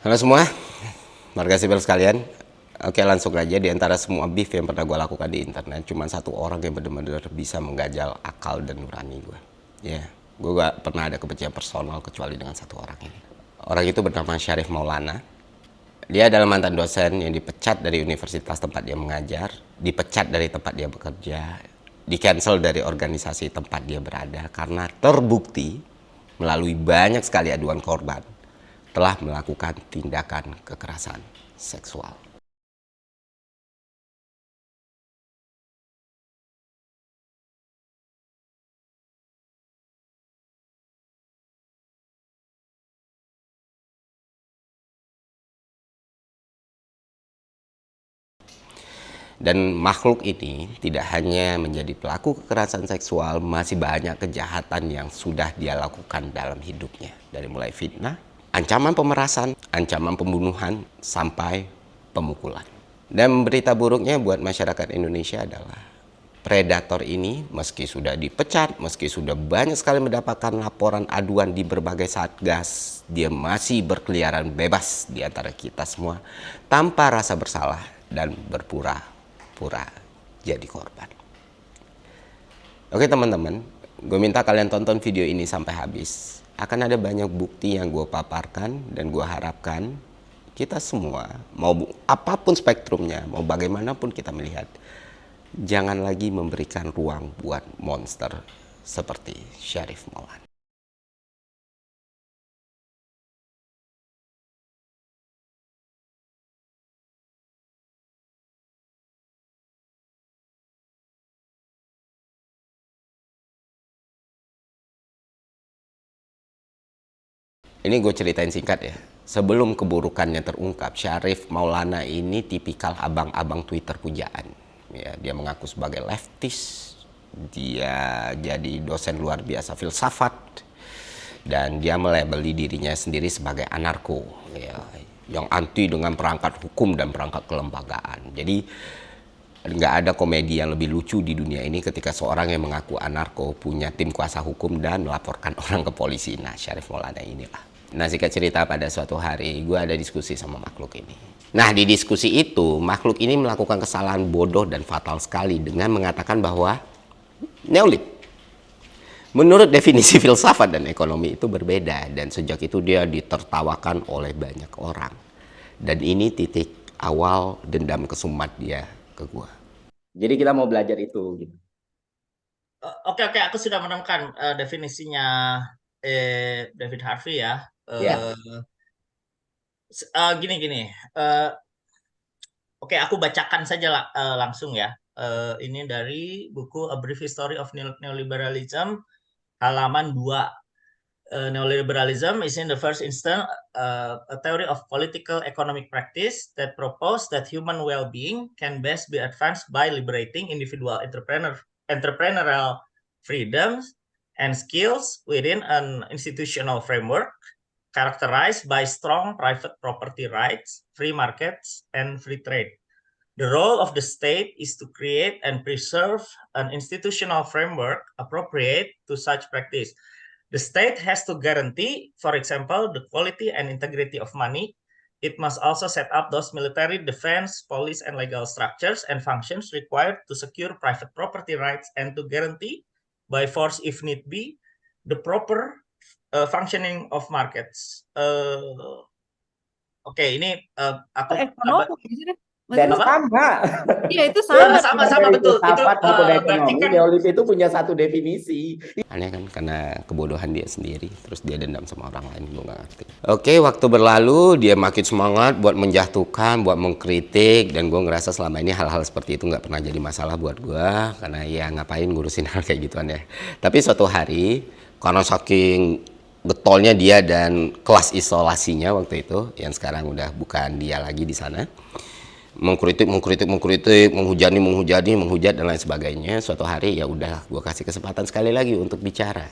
Halo semua, warga sipil sekalian. Oke, langsung aja. Di antara semua beef yang pernah gue lakukan di internet, cuma satu orang yang benar-benar bisa menggajal akal dan nurani gue. Ya, gue gak pernah ada kebencian personal kecuali dengan satu orang ini. Orang itu bernama Syarif Maulana. Dia adalah mantan dosen yang dipecat dari universitas tempat dia mengajar, dipecat dari tempat dia bekerja, di-cancel dari organisasi tempat dia berada karena terbukti melalui banyak sekali aduan korban telah melakukan tindakan kekerasan seksual. Dan makhluk ini tidak hanya menjadi pelaku kekerasan seksual, masih banyak kejahatan yang sudah dia lakukan dalam hidupnya. Dari mulai fitnah, ancaman pemerasan, ancaman pembunuhan, sampai pemukulan. Dan berita buruknya buat masyarakat Indonesia adalah predator ini meski sudah dipecat, meski sudah banyak sekali mendapatkan laporan aduan di berbagai satgas, dia masih berkeliaran bebas di antara kita semua tanpa rasa bersalah dan berpura-pura jadi korban. Oke teman-teman, gue minta kalian tonton video ini sampai habis. Akan ada banyak bukti yang gue paparkan dan gue harapkan kita semua, mau apapun spektrumnya, mau bagaimanapun kita melihat, jangan lagi memberikan ruang buat monster seperti Syarif Maulana. Ini gue ceritain singkat ya. Sebelum keburukannya terungkap, Syarif Maulana ini tipikal abang-abang Twitter pujaan. Ya, dia mengaku sebagai leftist, dia jadi dosen luar biasa filsafat, dan dia melabeli dirinya sendiri sebagai anarko, ya, yang anti dengan perangkat hukum dan perangkat kelembagaan. Jadi nggak ada komedi yang lebih lucu di dunia ini ketika seorang yang mengaku anarko punya tim kuasa hukum dan melaporkan orang ke polisi. Nah, Syarif Maulana inilah. Nah, singkat cerita, pada suatu hari gue ada diskusi sama makhluk ini. Nah, di diskusi itu makhluk ini melakukan kesalahan bodoh dan fatal sekali dengan mengatakan bahwa neolib menurut definisi filsafat dan ekonomi itu berbeda, dan sejak itu dia ditertawakan oleh banyak orang. Dan ini titik awal dendam kesumat dia ke gua. Jadi kita mau belajar itu gitu. Oke, oke, aku sudah menemukan definisinya David Harvey ya. Ya. Gini gini. Eh, oke, aku bacakan saja langsung ya. Ini dari buku A Brief History of Neoliberalism halaman 2. Neoliberalism is in the first instance a theory of political economic practice that propose that human well-being can best be advanced by liberating individual entrepreneurial freedoms and skills within an institutional framework characterized by strong private property rights, free markets, and free trade. The role of the state is to create and preserve an institutional framework appropriate to such practice. The state has to guarantee, for example, the quality and integrity of money. It must also set up those military, defense, police, and legal structures and functions required to secure private property rights and to guarantee, by force if need be, the proper functioning of markets. Oke, ini aku Ekonomi sih, Dan maksudnya sama. iya itu sama. sama Dari betul. Itu filsafat maupun berarti ekonomi, kan neolib itu punya satu definisi. Aneh kan, karena kebodohan dia sendiri, terus dia dendam sama orang lain, gue gak ngerti. Oke, waktu berlalu, dia makin semangat buat menjatuhkan, buat mengkritik, dan gue ngerasa selama ini hal-hal seperti itu gak pernah jadi masalah buat gue, karena ya ngapain ngurusin hal kayak gituan ya. Tapi suatu hari, karena saking getolnya dia dan kelas isolasinya waktu itu, yang sekarang udah bukan dia lagi di sana, mengkritik, menghujat dan lain sebagainya. Suatu hari ya udah gue kasih kesempatan sekali lagi untuk bicara.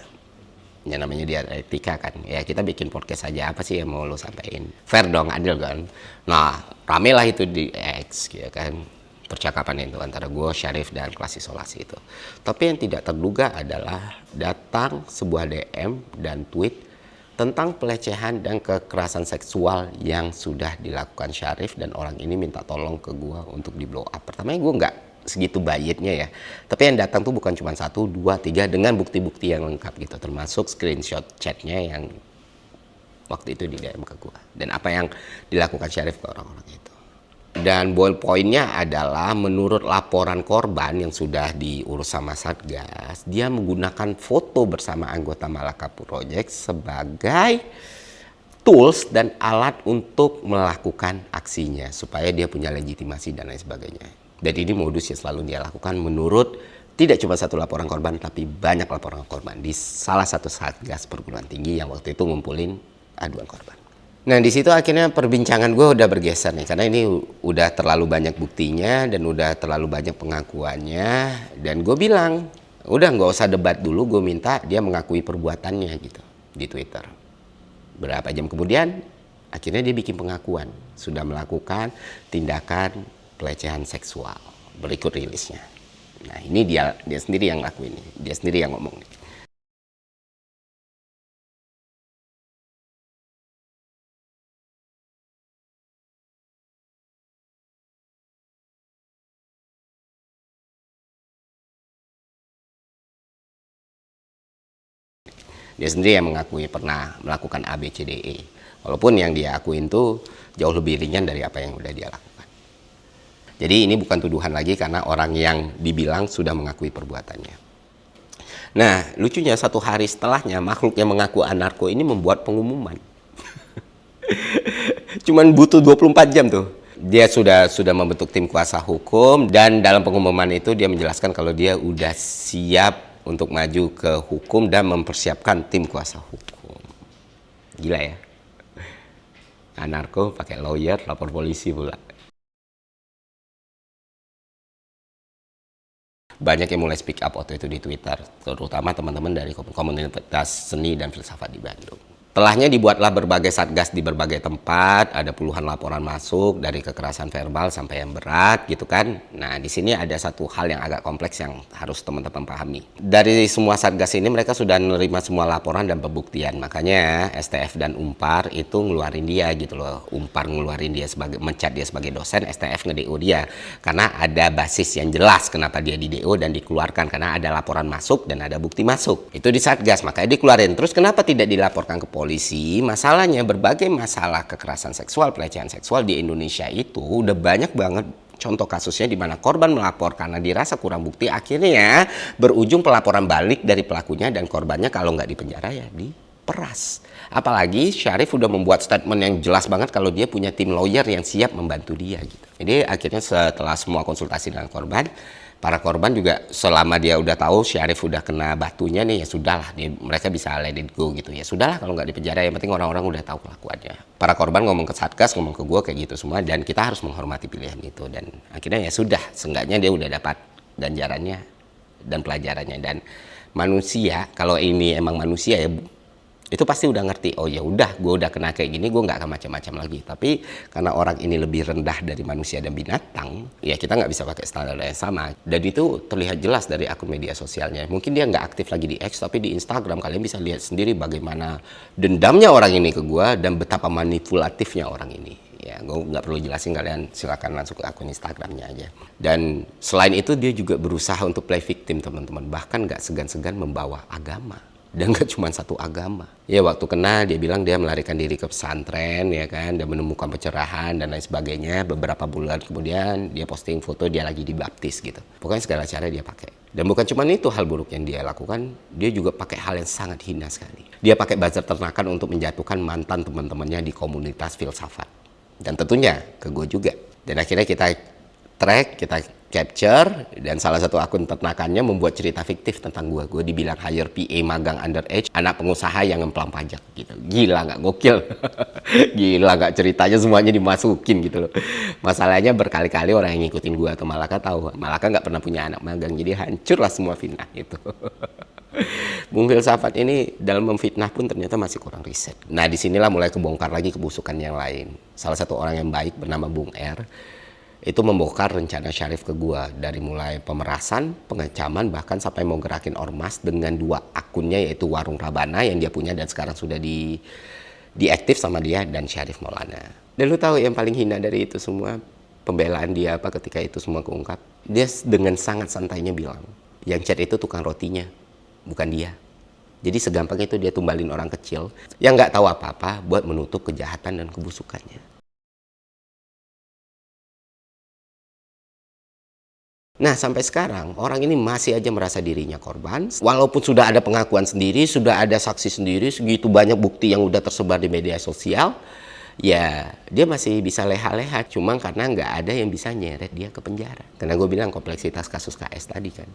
Ya namanya dia etika kan. Ya kita bikin podcast aja, apa sih yang mau lo sampaikan? Fair dong, adil kan. Nah, ramelah itu di X ya kan. Percakapan itu antara gue, Syarif, dan kelas isolasi itu. Tapi yang tidak terduga adalah datang sebuah DM dan tweet tentang pelecehan dan kekerasan seksual yang sudah dilakukan Syarif, dan orang ini minta tolong ke gue untuk di blow up. Pertamanya gue nggak segitu bayitnya ya, tapi yang datang tuh bukan cuma 1, 2, 3 dengan bukti-bukti yang lengkap gitu, termasuk screenshot chatnya yang waktu itu di DM ke gue, dan apa yang dilakukan Syarif ke orang-orang itu. Dan boil pointnya adalah menurut laporan korban yang sudah diurus sama Satgas, dia menggunakan foto bersama anggota Malaka Project sebagai tools dan alat untuk melakukan aksinya supaya dia punya legitimasi dan lain sebagainya. Dan ini modus yang selalu dia lakukan menurut tidak cuma satu laporan korban, tapi banyak laporan korban di salah satu Satgas perguruan tinggi yang waktu itu ngumpulin aduan korban. Nah di situ akhirnya perbincangan gue udah bergeser nih, karena ini udah terlalu banyak buktinya dan udah terlalu banyak pengakuannya, dan gue bilang udah nggak usah debat dulu, gue minta dia mengakui perbuatannya gitu di Twitter. Berapa jam kemudian akhirnya dia bikin pengakuan sudah melakukan tindakan pelecehan seksual, berikut rilisnya. Nah ini dia sendiri yang lakuin, dia sendiri yang ngomong nih. Dia sendiri yang mengakui pernah melakukan A, B, C, D, E. Walaupun yang dia akuin tuh jauh lebih ringan dari apa yang udah dia lakukan. Jadi ini bukan tuduhan lagi karena orang yang dibilang sudah mengakui perbuatannya. Nah, lucunya 1 hari setelahnya makhluk yang mengaku anarko ini membuat pengumuman. Cuman butuh 24 jam tuh. Dia sudah membentuk tim kuasa hukum, dan dalam pengumuman itu dia menjelaskan kalau dia udah siap untuk maju ke hukum dan mempersiapkan tim kuasa hukum. Gila ya. Anarko pakai lawyer, lapor polisi pula. Banyak yang mulai speak up waktu itu di Twitter, terutama teman-teman dari komunitas seni dan filsafat di Bandung. Setelahnya dibuatlah berbagai satgas di berbagai tempat, ada puluhan laporan masuk dari kekerasan verbal sampai yang berat gitu kan. Nah di sini ada satu hal yang agak kompleks yang harus teman-teman pahami. Dari semua satgas ini mereka sudah menerima semua laporan dan pembuktian, makanya STF dan Unpar itu ngeluarin dia gitu loh. Unpar ngeluarin dia sebagai, mencat dia sebagai dosen, STF nge-DO dia karena ada basis yang jelas kenapa dia di-DO dan dikeluarkan, karena ada laporan masuk dan ada bukti masuk. Itu di satgas makanya dikeluarin. Terus kenapa tidak dilaporkan ke polisi? Masalahnya berbagai masalah kekerasan seksual, pelecehan seksual di Indonesia itu udah banyak banget contoh kasusnya di mana korban melapor karena dirasa kurang bukti, akhirnya berujung pelaporan balik dari pelakunya dan korbannya kalau nggak dipenjara ya diperas. Apalagi Syarif udah membuat statement yang jelas banget kalau dia punya tim lawyer yang siap membantu dia gitu. Jadi akhirnya setelah semua konsultasi dengan korban, para korban juga selama dia udah tahu Syarif udah kena batunya nih, ya sudahlah, mereka bisa let it go gitu. Ya sudahlah kalau nggak dipenjara, yang penting orang-orang udah tahu kelakuannya. Para korban ngomong ke Satgas, ngomong ke gue kayak gitu semua, dan kita harus menghormati pilihan itu. Dan akhirnya ya sudah, seenggaknya dia udah dapat ganjarannya dan pelajarannya. Dan manusia, kalau ini emang manusia ya, itu pasti udah ngerti, oh ya udah, gue udah kena kayak gini, gue nggak akan macam-macam lagi. Tapi karena orang ini lebih rendah dari manusia dan binatang, ya kita nggak bisa pakai standar yang sama. Dan itu terlihat jelas dari akun media sosialnya. Mungkin dia nggak aktif lagi di X, tapi di Instagram kalian bisa lihat sendiri bagaimana dendamnya orang ini ke gue dan betapa manipulatifnya orang ini. Ya, gue nggak perlu jelasin, kalian silakan langsung ke akun Instagramnya aja. Dan selain itu dia juga berusaha untuk play victim teman-teman, bahkan nggak segan-segan membawa agama. Dan gak cuma satu agama. Ya waktu kena dia bilang dia melarikan diri ke pesantren ya kan, dan menemukan pencerahan dan lain sebagainya. Beberapa bulan kemudian dia posting foto dia lagi dibaptis gitu. Pokoknya segala cara dia pakai. Dan bukan cuma itu hal buruk yang dia lakukan, dia juga pakai hal yang sangat hina sekali. Dia pakai buzzer ternakan untuk menjatuhkan mantan teman-temannya di komunitas filsafat. Dan tentunya ke gue juga. Dan akhirnya kita track, kita capture, dan salah satu akun ternakannya membuat cerita fiktif tentang gue. Gue dibilang hire PA magang underage, anak pengusaha yang ngemplang pajak gitu. Gila nggak, gokil? Gila nggak, ceritanya semuanya dimasukin gitu loh. Masalahnya berkali-kali orang yang ngikutin gue atau Malaka tahu, Malaka nggak pernah punya anak magang, jadi hancurlah semua fitnah itu. Bung Filsafat ini dalam memfitnah pun ternyata masih kurang riset. Nah disinilah mulai kebongkar lagi kebusukan yang lain. Salah satu orang yang baik bernama Bung R, Itu membongkar rencana Syarif ke gua, dari mulai pemerasan, pengancaman, bahkan sampai mau gerakin ormas dengan 2 akunnya, yaitu Warung Rabana yang dia punya dan sekarang sudah diaktif sama dia, dan Syarif Maulana. Dan lu tahu yang paling hina dari itu semua, pembelaan dia apa ketika itu semua keungkap? Dia dengan sangat santainya bilang, yang chat itu tukang rotinya, bukan dia. Jadi segampang itu dia tumbalin orang kecil yang nggak tahu apa-apa buat menutup kejahatan dan kebusukannya. Nah, sampai sekarang orang ini masih aja merasa dirinya korban. Walaupun sudah ada pengakuan sendiri, sudah ada saksi sendiri, segitu banyak bukti yang udah tersebar di media sosial, ya dia masih bisa leha-leha. Cuma karena nggak ada yang bisa nyeret dia ke penjara. Karena gue bilang kompleksitas kasus KS tadi kan.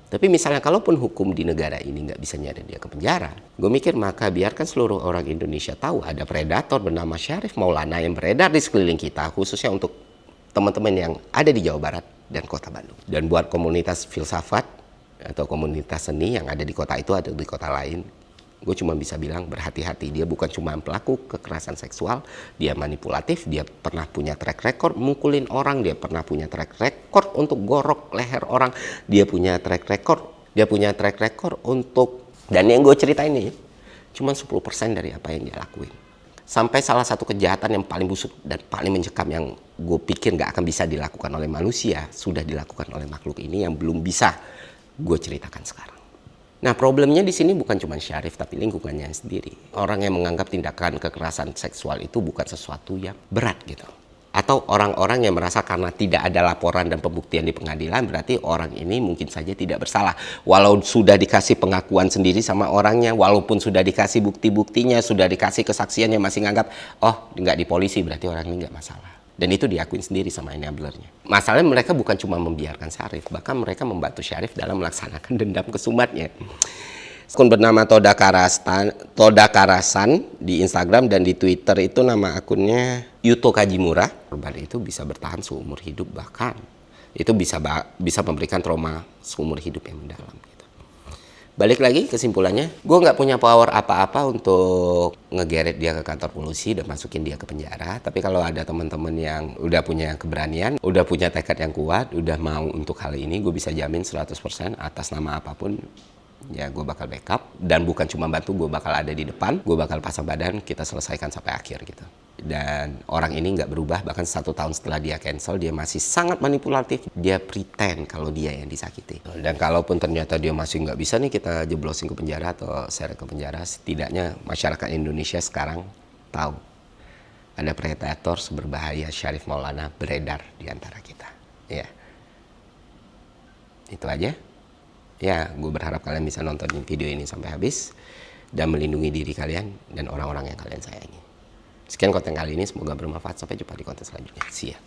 Tapi misalnya kalaupun hukum di negara ini nggak bisa nyeret dia ke penjara, gue mikir maka biarkan seluruh orang Indonesia tahu ada predator bernama Syarif Maulana yang beredar di sekeliling kita, khususnya untuk teman-teman yang ada di Jawa Barat dan Kota Bandung. Dan buat komunitas filsafat atau komunitas seni yang ada di kota itu atau di kota lain, gue cuma bisa bilang berhati-hati. Dia bukan cuma pelaku kekerasan seksual, dia manipulatif, dia pernah punya track record mukulin orang, dia pernah punya track record untuk gorok leher orang, dia punya track record untuk, dan yang gue ceritain ini cuma 10% dari apa yang dia lakuin. Sampai salah satu kejahatan yang paling busuk dan paling mencekam yang gue pikir nggak akan bisa dilakukan oleh manusia, sudah dilakukan oleh makhluk ini yang belum bisa gue ceritakan sekarang. Nah, problemnya di sini bukan cuma Syarif, tapi lingkungannya sendiri. Orang yang menganggap tindakan kekerasan seksual itu bukan sesuatu yang berat gitu. Atau orang-orang yang merasa karena tidak ada laporan dan pembuktian di pengadilan, berarti orang ini mungkin saja tidak bersalah. Walau sudah dikasih pengakuan sendiri sama orangnya, walaupun sudah dikasih bukti-buktinya, sudah dikasih kesaksiannya, masih nganggap, oh nggak di polisi, berarti orang ini nggak masalah. Dan itu diakuin sendiri sama enablernya. Masalahnya mereka bukan cuma membiarkan Syarif, bahkan mereka membantu Syarif dalam melaksanakan dendam kesumatnya. Akun bernama Toda Karasan di Instagram dan di Twitter itu nama akunnya Yuto Kajimura. Korban itu bisa bertahan seumur hidup, bahkan itu bisa memberikan trauma seumur hidup yang mendalam. Gitu. Balik lagi kesimpulannya, gue nggak punya power apa-apa untuk ngegeret dia ke kantor polisi dan masukin dia ke penjara. Tapi kalau ada teman-teman yang udah punya keberanian, udah punya tekad yang kuat, udah mau untuk hal ini, gue bisa jamin 100% atas nama apapun, ya gue bakal backup. Dan bukan cuma bantu, gue bakal ada di depan, gue bakal pasang badan, kita selesaikan sampai akhir gitu. Dan orang ini nggak berubah, bahkan 1 tahun setelah dia cancel, dia masih sangat manipulatif. Dia pretend kalau dia yang disakiti. Dan kalaupun ternyata dia masih nggak bisa nih kita jeblosin ke penjara atau seret ke penjara, setidaknya masyarakat Indonesia sekarang tahu ada predator seberbahaya Syarif Maulana beredar di antara kita. Ya, itu aja. Ya, gue berharap kalian bisa nonton video ini sampai habis dan melindungi diri kalian dan orang-orang yang kalian sayangi. Sekian konten kali ini, semoga bermanfaat. Sampai jumpa di konten selanjutnya. See ya.